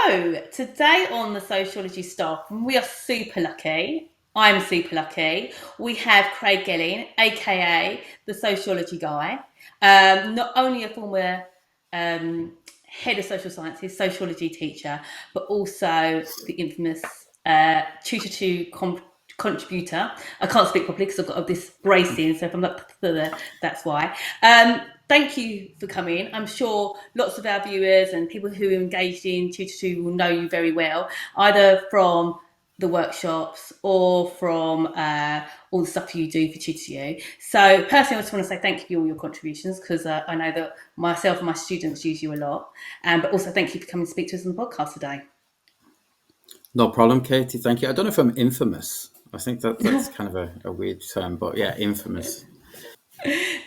So, today on the Sociology Staffroom, we are super lucky. I'm super lucky. We have Craig Gelling, aka the Sociology Guy, not only a former head of social sciences, sociology teacher, but also the infamous tutor to contributor. I can't speak properly because I've got this bracing, so if I'm not, that's why. Thank you for coming. I'm sure lots of our viewers and people who are engaged in Tutor 2 will know you very well, either from the workshops or from all the stuff you do for Tutor You. So personally, I just want to say thank you for all your contributions, because I know that myself and my students use you a lot. But also thank you for coming to speak to us on the podcast today. No problem, Katie. Thank you. I don't know if I'm infamous. I think that's kind of a weird term, but yeah, infamous.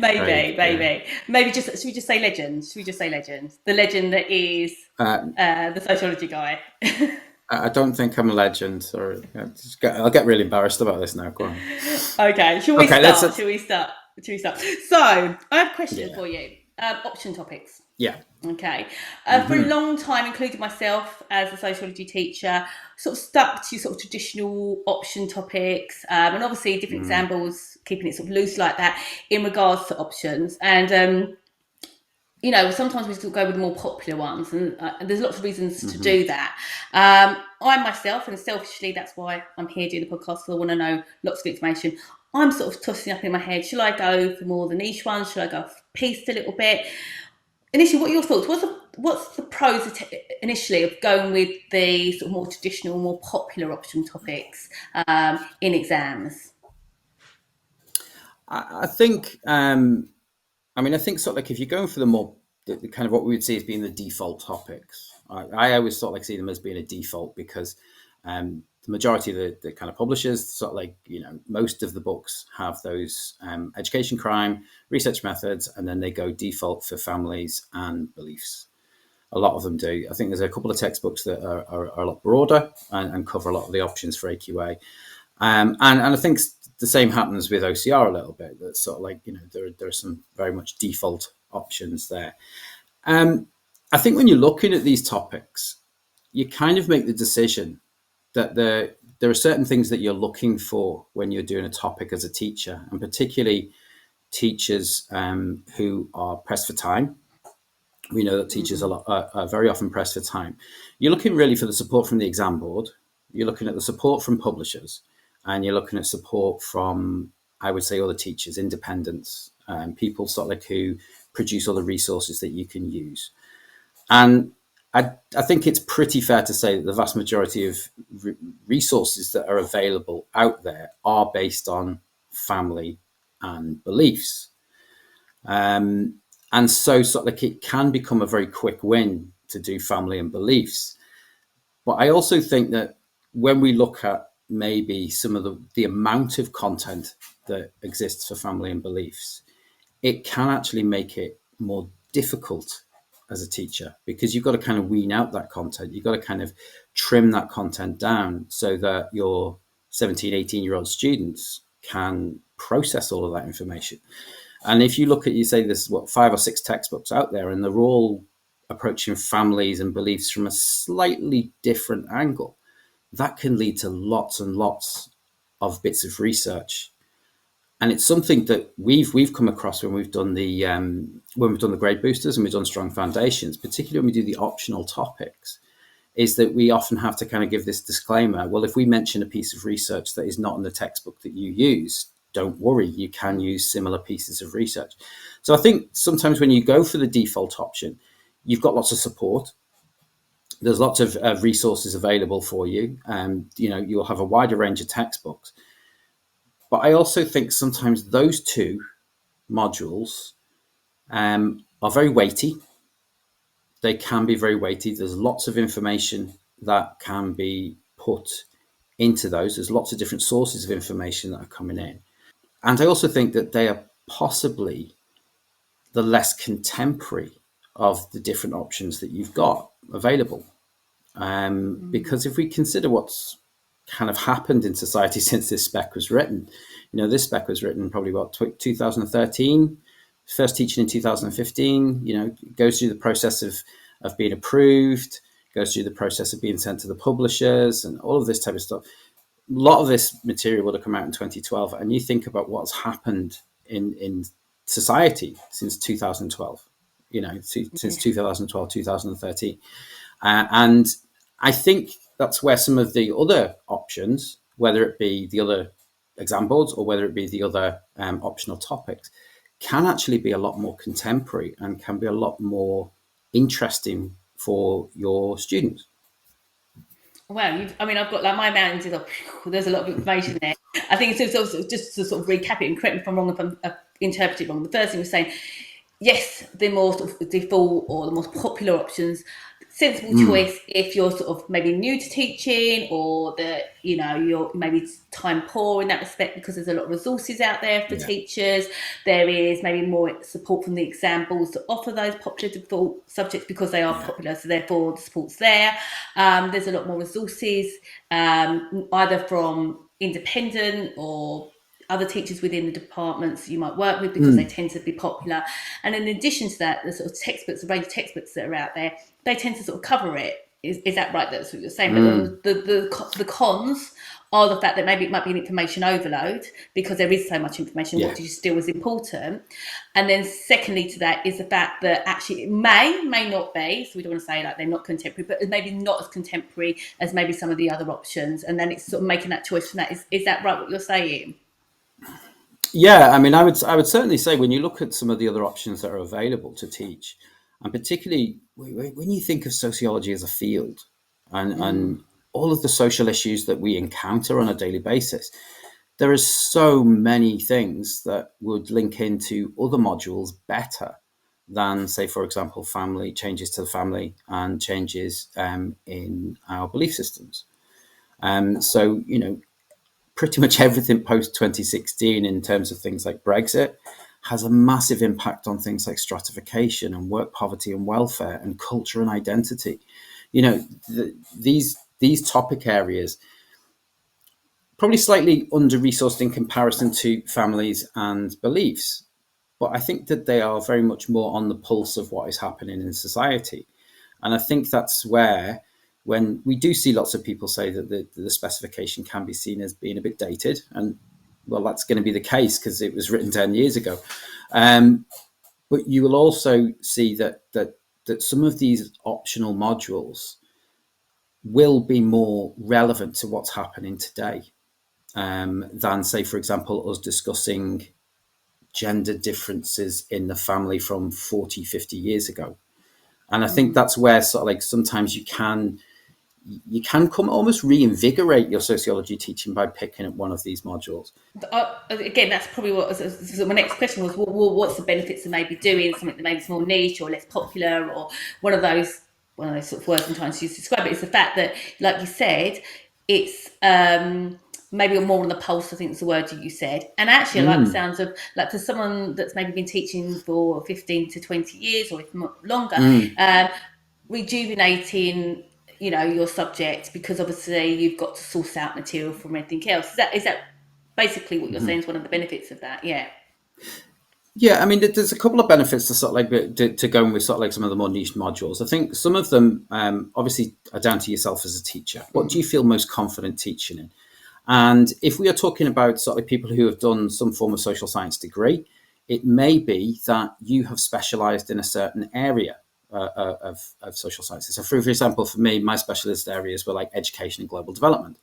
Maybe. Yeah. Maybe should we just say legend? Should we just say legend? The legend that is the Sociology Guy. I don't think I'm a legend. Or I'll get really embarrassed about this now. Go on. Okay, shall we start? So, I have a question for you. Option topics. Yeah. Okay. For a long time, including myself as a sociology teacher, sort of stuck to sort of traditional option topics, and obviously different examples, keeping it sort of loose like that in regards to options. And sometimes we still go with the more popular ones, and there's lots of reasons to do that. I myself, and selfishly, that's why I'm here doing the podcast, because I want to know lots of information. I'm sort of tossing up in my head, shall I go for more of the niche ones? Shall I go pieced a little bit? Initially, what are your thoughts? What's the pros initially of going with the sort of more traditional, more popular option topics in exams? I think, I think sort of like if you're going for the kind of what we would see as being the default topics, I always sort of like see them as being a default, because the majority of the kind of publishers, sort of like, most of the books have those education, crime, research methods, and then they go default for families and beliefs. A lot of them do. I think there's a couple of textbooks that are a lot broader and cover a lot of the options for AQA. And I think the same happens with OCR a little bit. That's sort of like, there are some very much default options there. I think when you're looking at these topics, you kind of make the decision that there are certain things that you're looking for when you're doing a topic as a teacher, and particularly teachers who are pressed for time. We know that teachers are very often pressed for time. You're looking really for the support from the exam board. You're looking at the support from publishers, and you're looking at support from, I would say, other teachers, independents, people sort of like who produce other resources that you can use. And I think it's pretty fair to say that the vast majority of resources that are available out there are based on family and beliefs. And so sort of like it can become a very quick win to do family and beliefs. But I also think that when we look at maybe some of the amount of content that exists for family and beliefs, it can actually make it more difficult as a teacher, because you've got to kind of wean out that content. You've got to kind of trim that content down so that your 17, 18-year-old students can process all of that information. And if you look at, you say there's 5 or 6 textbooks out there, and they're all approaching families and beliefs from a slightly different angle, that can lead to lots and lots of bits of research. And it's something that we've come across when we've done the grade boosters and we've done strong foundations, particularly when we do the optional topics, is that we often have to kind of give this disclaimer. Well, if we mention a piece of research that is not in the textbook that you use, don't worry, you can use similar pieces of research. So I think sometimes when you go for the default option, you've got lots of support. There's lots of resources available for you, and you'll have a wider range of textbooks. But I also think sometimes those two modules are very weighty. They can be very weighty. There's lots of information that can be put into those. There's lots of different sources of information that are coming in. And I also think that they are possibly the less contemporary of the different options that you've got available. Because if we consider what's kind of happened in society since this spec was written, this spec was written probably about 2013, first teaching in 2015, it goes through the process of being approved. goes through the process of being sent to the publishers and all of this type of stuff. A lot of this material would have come out in 2012, and you think about what's happened in society since 2012, since 2012, 2013. And I think that's where some of the other options, whether it be the other exam boards or whether it be the other optional topics, can actually be a lot more contemporary and can be a lot more interesting for your students. Wow, I mean, I've got like my mountains is there's a lot of information there. I think it's also just to sort of recap it and correct me if I'm wrong, if I'm interpreting it wrong. The first thing was saying, yes, the more sort of default or the most popular options, sensible choice if you're sort of maybe new to teaching or that you're maybe time poor in that respect, because there's a lot of resources out there for teachers. There is maybe more support from the exam boards to offer those popular default subjects because they are popular, so therefore the support's there. There's a lot more resources either from independent or other teachers within the departments you might work with because they tend to be popular. And in addition to that, the sort of textbooks, the range of textbooks that are out there, they tend to sort of cover it. Is that right? That's what you're saying. But the cons are the fact that maybe it might be an information overload because there is so much information, what do you still is important. And then secondly to that is the fact that actually it may not be, so we don't want to say like they're not contemporary, but maybe not as contemporary as maybe some of the other options. And then it's sort of making that choice from that. Is that right what you're saying? Yeah, I mean, I would certainly say when you look at some of the other options that are available to teach, and particularly when you think of sociology as a field and all of the social issues that we encounter on a daily basis, there are so many things that would link into other modules better than, say, for example, family changes to the family and changes in our belief systems. So, pretty much everything post 2016 in terms of things like Brexit has a massive impact on things like stratification and work poverty and welfare and culture and identity. These topic areas probably slightly under-resourced in comparison to families and beliefs, but I think that they are very much more on the pulse of what is happening in society. And I think that's where, when we do see lots of people say that the specification can be seen as being a bit dated, and well, that's going to be the case because it was written 10 years ago. But you will also see that some of these optional modules will be more relevant to what's happening today than, say, for example, us discussing gender differences in the family from 40, 50 years ago. And I think that's where sort of like sometimes you can come almost reinvigorate your sociology teaching by picking up one of these modules. Again, that's probably what so my next question was. What's the benefits of maybe doing something that maybe is more niche or less popular, or one of those sort of words I'm trying to use to describe it? Is the fact that, like you said, it's maybe more on the pulse, I think is the word you said. And actually, I like the sounds of, like, for someone that's maybe been teaching for 15 to 20 years or if not longer, rejuvenating your subject, because obviously you've got to source out material from anything else. Is that basically what you're saying is one of the benefits of that? Yeah, I mean, there's a couple of benefits to sort of like to going with sort of like some of the more niche modules. I think some of them obviously are down to yourself as a teacher. What do you feel most confident teaching in? And if we are talking about sort of people who have done some form of social science degree, it may be that you have specialised in a certain area of social sciences. So, for example, for me, my specialist areas were like education and global development.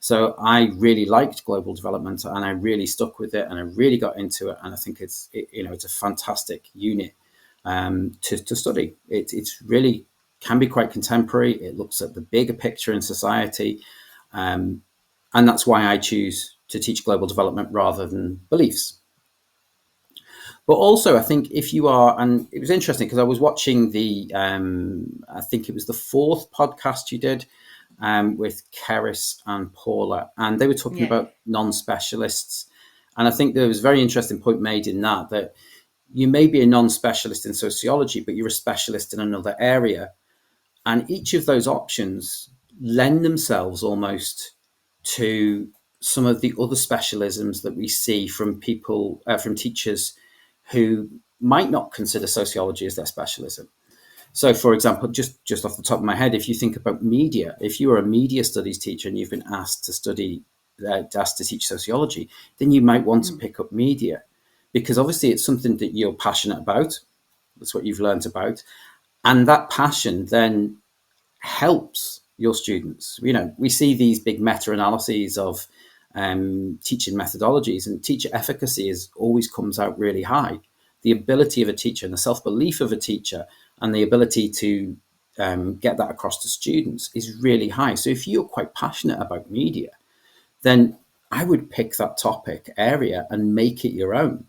So I really liked global development and I really stuck with it and I really got into it. And I think it's a fantastic unit to study. It's really can be quite contemporary. It looks at the bigger picture in society. And that's why I choose to teach global development rather than beliefs. But also, I think if you are, and it was interesting because I was watching I think it was the 4th podcast you did with Keris and Paula, and they were talking about non-specialists. And I think there was a very interesting point made in that you may be a non-specialist in sociology, but you're a specialist in another area. And each of those options lend themselves almost to some of the other specialisms that we see from people, from teachers who might not consider sociology as their specialism. So, for example, just off the top of my head, if you think about media, if you are a media studies teacher and you've been asked to asked to teach sociology, then you might want to Mm. pick up media, because obviously it's something that you're passionate about. That's what you've learned about, and that passion then helps your students. We see these big meta-analyses of teaching methodologies, and teacher efficacy always comes out really high. The ability of a teacher and the self-belief of a teacher and the ability to get that across to students is really high. So if you're quite passionate about media, then I would pick that topic area and make it your own.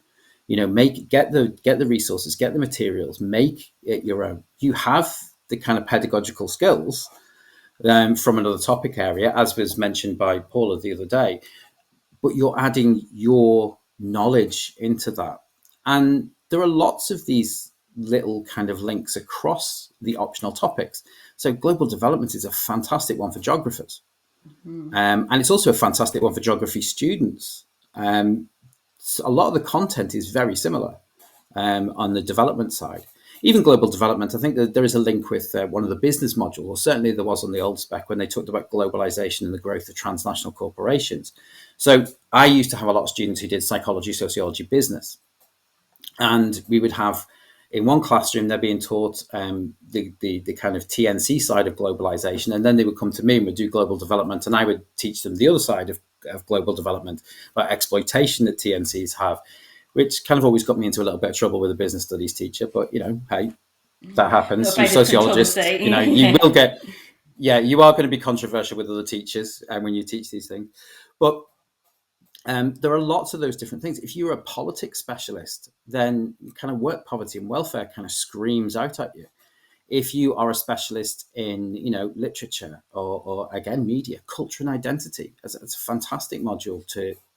Get the resources, get the materials, make it your own. You have the kind of pedagogical skills from another topic area, as was mentioned by Paula the other day, but you're adding your knowledge into that. And there are lots of these little kind of links across the optional topics. So global development is a fantastic one for geographers. Mm. And it's also a fantastic one for geography students. So a lot of the content is very similar on the development side. Even global development, I think that there is a link with one of the business modules, or certainly there was on the old spec when they talked about globalization and the growth of transnational corporations. So I used to have a lot of students who did psychology, sociology, business. And we would have in one classroom, they're being taught the kind of TNC side of globalization. And then they would come to me and would do global development. And I would teach them the other side of global development, about exploitation that TNCs have, which kind of always got me into a little bit of trouble with a business studies teacher. But, hey, that Not happens. You afraid of sociologists, controversy. you Yeah. will get, yeah, you are going to be controversial with other teachers when you teach these things. But there are lots of those different things. If you're a politics specialist, then kind of work poverty and welfare kind of screams out at you. If you are a specialist in, literature or again, media, culture and identity, it's a fantastic module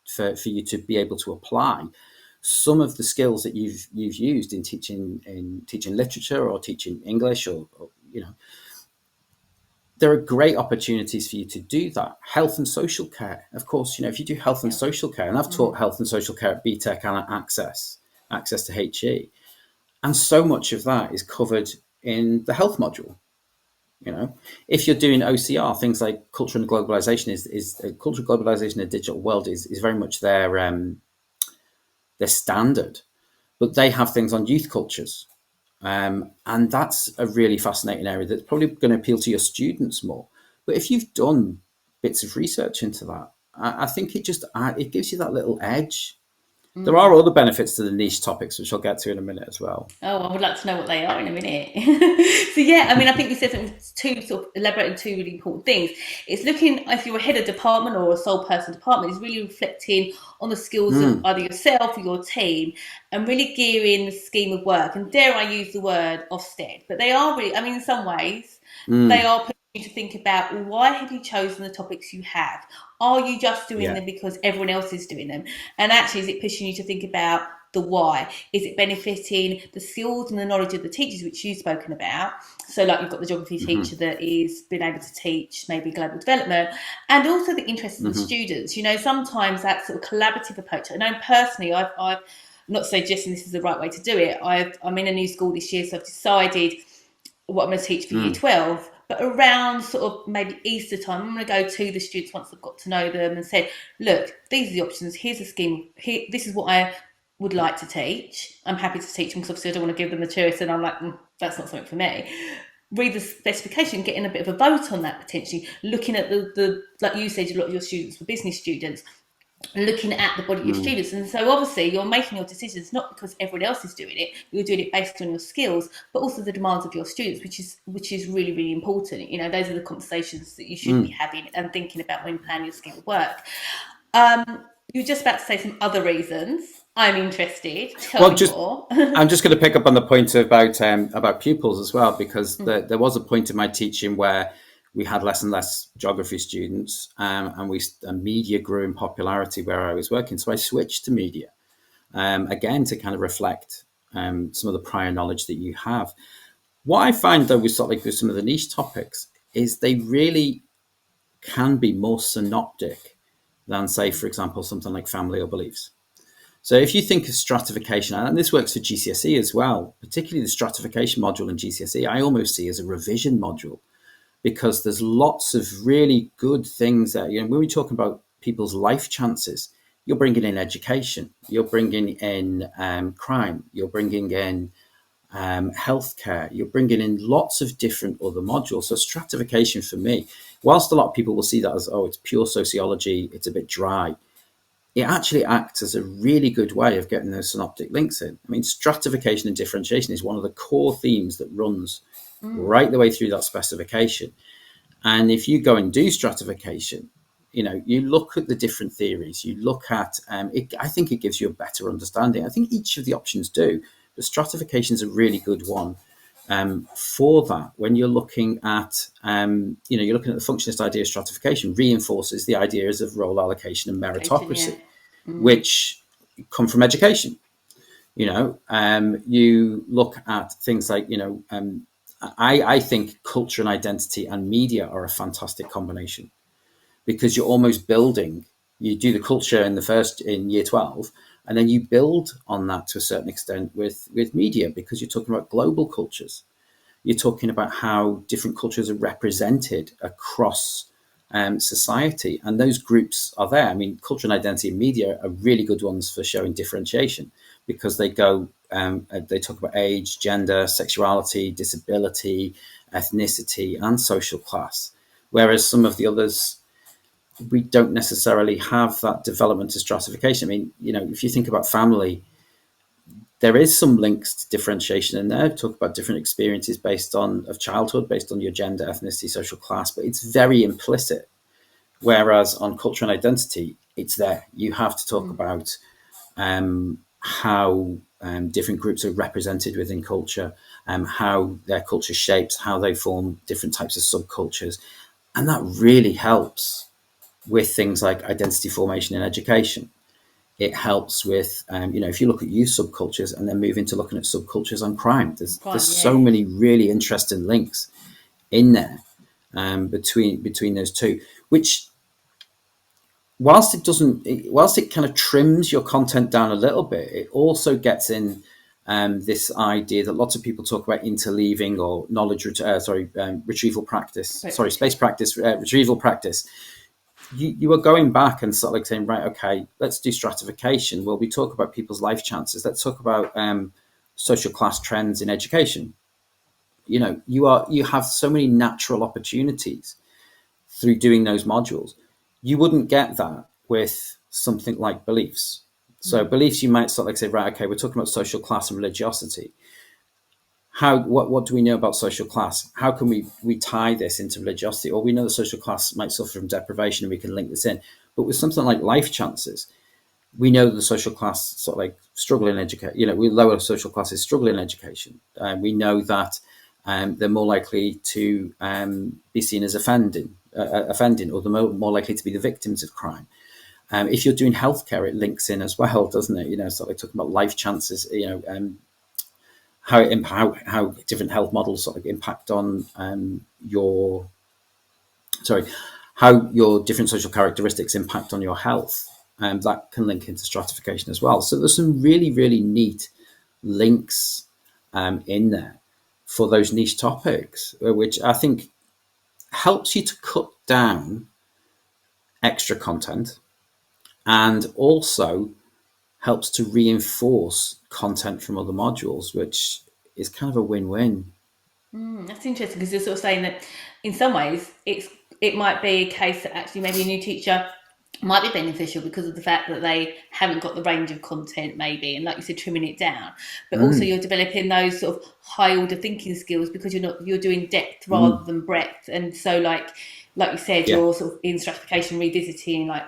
for you to be able to apply some of the skills that you've used in teaching literature or teaching English or there are great opportunities for you to do that. Health and social care, of course, if you do health and Yeah. social care, and I've taught health and social care at BTEC and at access to HE, and so much of that is covered in the health module. If you're doing OCR, things like culture and globalization is cultural globalization in a digital world is very much their standard, but they have things on youth cultures. And that's a really fascinating area that's probably going to appeal to your students more. But if you've done bits of research into that, I think it gives you that little edge. There are Mm. other benefits to the niche topics, which I'll get to in a minute as well. Oh, I would like to know what they are in a minute. So yeah, I mean, I think you said something two sort of elaborating two really important things. It's looking if you're a head of department or a sole person department, it's really reflecting on the skills of Mm, either yourself or your team, and really gearing the scheme of work. And dare I use the word Ofsted, but they are really, I mean, in some ways, they mm, are pushing you to think about, well, why have you chosen the topics you have? Are you just doing yeah. them because everyone else is doing them? And actually, is it pushing you to think about the why? Is it benefiting the skills and the knowledge of the teachers, which you've spoken about? So, like, you've got the geography teacher Hmm. that is being able to teach maybe global development, and also the interest of the Hmm. students. Sometimes that sort of collaborative approach. I know personally, I've not suggesting this is the right way to do it. I'm in a new school this year, so I've decided what I'm going to teach for year Mm, 12. But around sort of maybe Easter time, I'm going to go to the students once I've got to know them and said, look, these are the options. Here's a scheme. This is what I would like to teach. I'm happy to teach them because obviously I don't want to give them material and I'm like, that's not something for me. Read the specification, getting a bit of a vote on that potentially, looking at the like you said, a lot of your students were business students, looking at the body of mm, students. And so obviously you're making your decisions not because everyone else is doing it, you're doing it based on your skills, but also the demands of your students, which is really, really important. Those are the conversations that you should be mm. having and thinking about when planning your scheme of work. You were just about to say some other reasons. I'm interested. Tell Well, me more. I'm just going to pick up on the point about pupils as well, because there was a point in my teaching where we had less and less geography students, and media grew in popularity where I was working. So I switched to media again to kind of reflect some of the prior knowledge that you have. What I find though with some of the niche topics is they really can be more synoptic than, say, for example, something like family or beliefs. So if you think of stratification, and this works for GCSE as well, particularly the stratification module in GCSE, I almost see as a revision module, because there's lots of really good things that, when we talk about people's life chances, you're bringing in education, you're bringing in crime, you're bringing in healthcare, you're bringing in lots of different other modules. So stratification for me, whilst a lot of people will see that as, oh, it's pure sociology, it's a bit dry, it actually acts as a really good way of getting those synoptic links in. I mean, stratification and differentiation is one of the core themes that runs right the way through that specification. And if you go and do stratification, you look at the different theories, you look at it. I think it gives you a better understanding. I think each of the options do, but stratification is a really good one for that. When you're looking at, you're looking at the functionalist idea of stratification, reinforces the ideas of role allocation and meritocracy, which come from education. You look at things like, I think culture and identity and media are a fantastic combination, because you're almost building. You do the culture in year 12, and then you build on that to a certain extent with media, because you're talking about global cultures. You're talking about how different cultures are represented across society, and those groups are there. I mean, culture and identity and media are really good ones for showing differentiation, because they talk about age, gender, sexuality, disability, ethnicity, and social class. Whereas some of the others, we don't necessarily have that development of stratification. I mean, if you think about family, there is some links to differentiation in there. Talk about different experiences of childhood, based on your gender, ethnicity, social class, but it's very implicit. Whereas on culture and identity, it's there. You have to talk about how different groups are represented within culture, how their culture shapes, how they form different types of subcultures. And that really helps with things like identity formation in education. It helps with, if you look at youth subcultures and then move into looking at subcultures on crime, there's so many really interesting links in there between those two, which, whilst it kind of trims your content down a little bit, it also gets in this idea that lots of people talk about interleaving or retrieval practice, space practice, retrieval practice. You are going back and sort of like saying, right, okay, let's do stratification. Well, we talk about people's life chances. Let's talk about social class trends in education. You have so many natural opportunities through doing those modules. You wouldn't get that with something like beliefs. So beliefs, you might sort of like say, right, okay, we're talking about social class and religiosity. What do we know about social class? How can we tie this into religiosity? Or we know the social class might suffer from deprivation, and we can link this in. But with something like life chances, we know that the social class sort of like struggle in education. We lower social classes struggle in education. We know that they're more likely to be seen as offending, or they're more likely to be the victims of crime. If you're doing healthcare, it links in as well, doesn't it? Sort of talking about life chances. How different health models sort of impact on how your different social characteristics impact on your health. That can link into stratification as well. So there's some really, really neat links in there for those niche topics, which I think helps you to cut down extra content, and also helps to reinforce content from other modules, which is kind of a win-win. That's interesting, because you're sort of saying that in some ways it might be a case that actually maybe a new teacher might be beneficial because of the fact that they haven't got the range of content, maybe, and like you said, trimming it down. But also you're developing those sort of high order thinking skills, because you're doing depth rather than breadth. And so like you said, Yeah. you're sort of in stratification revisiting, like,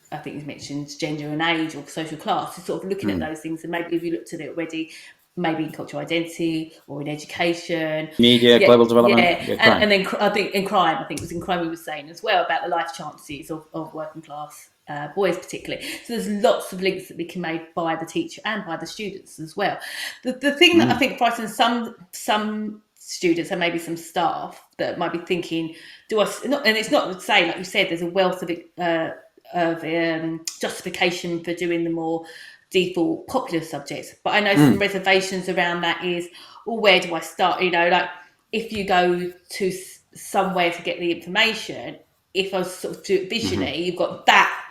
I think you mentioned gender and age or social class, so sort of looking at those things. And maybe if you looked at it already, maybe in cultural identity or in education, Media, global development, crime. and then I think in crime, it was in crime we were saying as well about the life chances of working class boys particularly. So there's lots of links that we can make by the teacher and by the students as well. The thing that I think frightens some students and maybe some staff that might be thinking, and it's not to say, like you said, there's a wealth of justification for doing the more default popular subjects. But I know some reservations around that is, well, where do I start? Like if you go to somewhere to get the information, if I sort of do it visually, you've got that,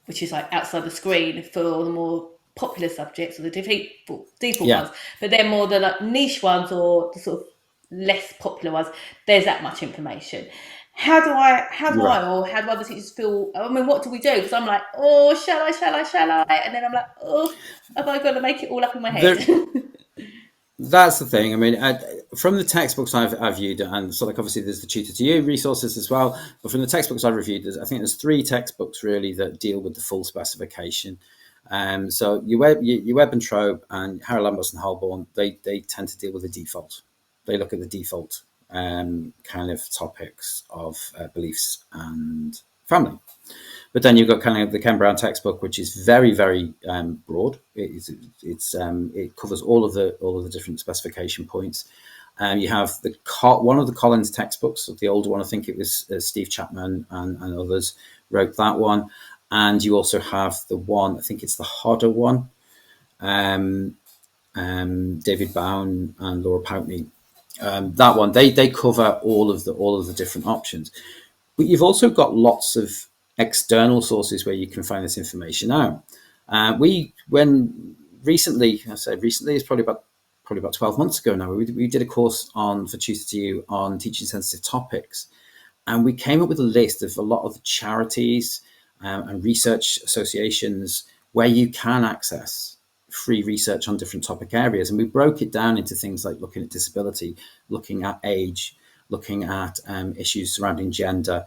which is like outside the screen for the more popular subjects or the default ones, but they're more the like niche ones or the sort of less popular ones. There's that much information. How do other teachers feel? I mean, what do we do? Because I'm like, oh, shall I? And then I'm like, oh, have I got to make it all up in my head? That's the thing. I mean, from the textbooks I've viewed, and so like obviously there's the Tutor to You resources as well, but from the textbooks I've reviewed, I think there's 3 textbooks really that deal with the full specification. So your Webb and Trobe and Harold Lambos and Holborn, they tend to deal with the default. They look at the default kind of topics of beliefs and family. But then you've got kind of the Ken Brown textbook, which is very, very broad. It covers all of the different specification points. You have one of the Collins textbooks, the older one. I think it was Steve Chapman and others wrote that one. And you also have the one, I think it's the Hodder one, David Bowen and Laura Poutney. That one, they cover all of the different options. But you've also got lots of external sources where you can find this information out. When recently, I say recently, it's probably about 12 months ago now, we did a course for Tutor to You on teaching sensitive topics. And we came up with a list of a lot of the charities and research associations where you can access free research on different topic areas. And we broke it down into things like looking at disability, looking at age, looking at issues surrounding gender,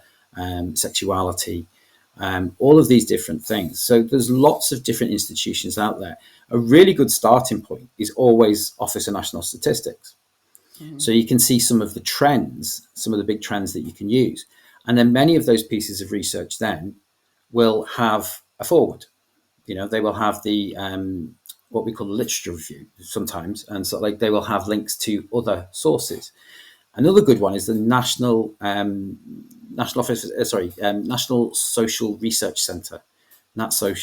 sexuality, all of these different things. So there's lots of different institutions out there. A really good starting point is always Office of National Statistics. So you can see some of the trends, some of the big trends that you can use. And then many of those pieces of research then will have a forward. They will have the what we call the literature review sometimes. And so like they will have links to other sources. Another good one is the National Social Research Centre. National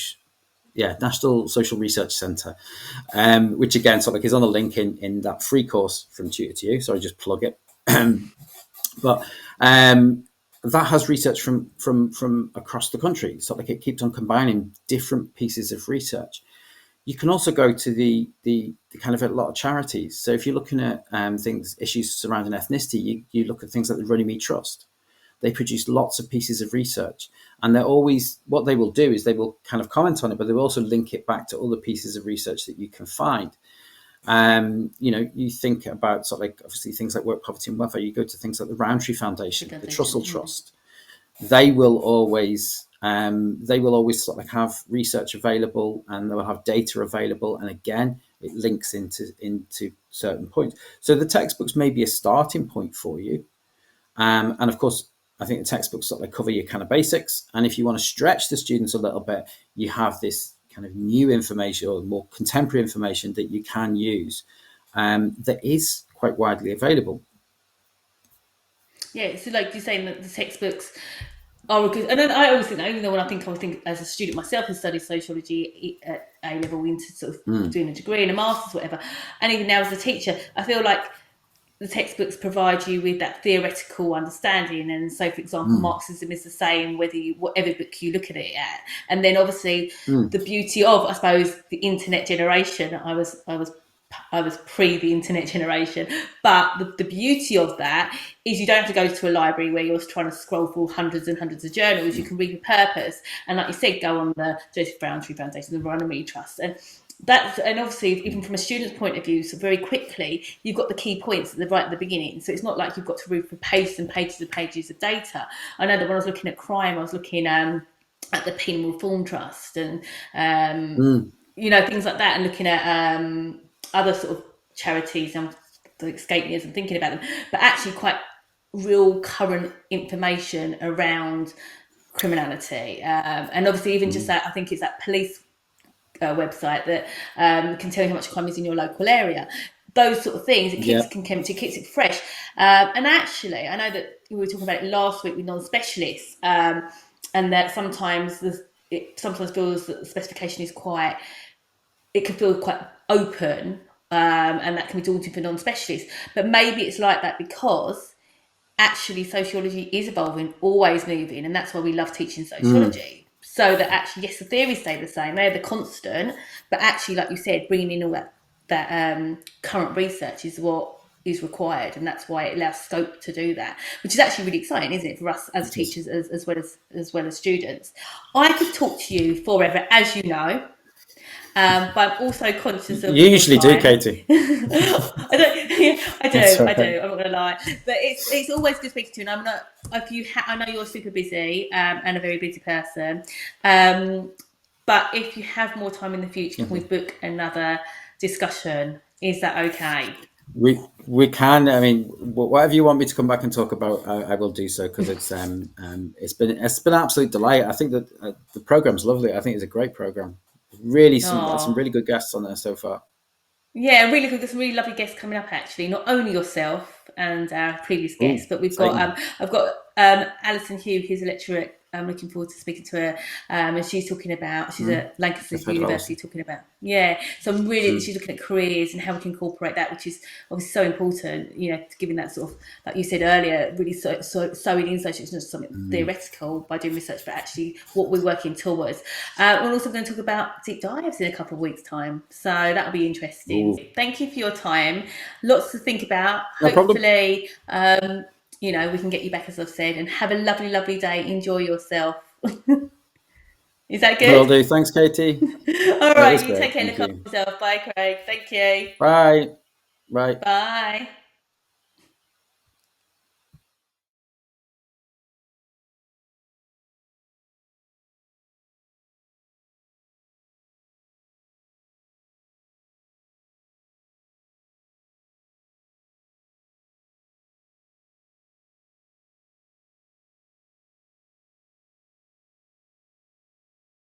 Social Research Centre, which again sort of like is on a link in that free course from Tutor to You. So I just plug it. But that has research from across the country. So like it keeps on combining different pieces of research. You can also go to the kind of a lot of charities. So if you're looking at issues surrounding ethnicity, you look at things like the Runnymede Trust. They produce lots of pieces of research, and what they will do is they will kind of comment on it, but they will also link it back to other pieces of research that you can find. You think about sort of like obviously things like work, poverty and welfare. You go to things like the Roundtree Foundation, the Trussell Trust. They will always sort of like have research available, and they will have data available. And again, it links into certain points. So the textbooks may be a starting point for you. And of course, I think the textbooks sort of cover your kind of basics. And if you want to stretch the students a little bit, you have this kind of new information or more contemporary information that you can use that is quite widely available. Yeah, so like you're saying that the textbooks are good. And then I always think, even though when I think as a student myself who studied sociology at A level into sort of doing a degree and a master's, whatever, and even now as a teacher, I feel like the textbooks provide you with that theoretical understanding. And so, for example, Marxism is the same whatever book you look at it at. And then obviously the beauty of, I suppose, the internet generation. I was pre the internet generation, but the beauty of that is you don't have to go to a library where you're trying to scroll through hundreds and hundreds of journals. You can repurpose, and like you said, go on the Joseph Rowntree Foundation, the Runnymede Trust, and obviously even from a student's point of view, so very quickly you've got the key points right at the beginning. So it's not like you've got to read for pages and pages and pages of data. I know that when I was looking at crime, I was looking at the Penal Reform Trust and things like that, and looking at other sort of charities, and escape me as I'm thinking about them, but actually quite real current information around criminality, and obviously even just that, I think it's that police website that can tell you how much crime is in your local area. Those sort of things, it keeps it fresh. And actually, I know that we were talking about it last week with non-specialists, and that sometimes it sometimes feels that the specification is quite, it can feel quite open, and that can be daunting for non-specialists. But maybe it's like that because actually sociology is evolving, always moving, and that's why we love teaching Mm. sociology. So that actually, yes, the theories stay the same; they're the constant. But actually, like you said, bringing in all that current research is what is required, and that's why it allows scope to do that, which is actually really exciting, isn't it, for us as It is. teachers as well as students. I could talk to you forever, as you know, but I'm also conscious of You your usually do, time. Katie. I don't. Yeah, I That's do. all I right. do. I'm not gonna lie, but it's always good speaking to you. And I'm not. If you, I know you're super busy, and a very busy person. Um, but if you have more time in the future, can we Mhm. book another discussion? Is that okay? We can. I mean, whatever you want me to come back and talk about, I will do so because it's been an absolute delight. I think that the program's lovely. I think it's a great program. Really, some Oh, really good guests on there so far. yeah, really good. There's some really lovely guests coming up. Actually, not only yourself and our previous guests, Oh, but we've got exciting! I've got Alison Hugh, who's a lecturer. I'm looking forward to speaking to her, and she's talking about, she's Mm. at Lancaster I've heard of University, Alison. talking about, yeah. So I'm really, Mm. she's looking at careers and how we can incorporate that, which is obviously so important. You know, giving that sort of, like you said earlier, really sowing in such, it's not something Mm. theoretical by doing research, but actually what we're working towards. We're also going to talk about deep dives in a couple of weeks' time, so that'll be interesting. Ooh, Thank you for your time. Lots to think about. no problem. Hopefully, you know, we can get you back, as I've said, and have a lovely, lovely day. Enjoy yourself. Is that Will good? do. Thanks, Katie. All It was right, you take great. care. Thank Look after you. yourself. Bye, Craig. Thank you. Bye. Bye. Bye.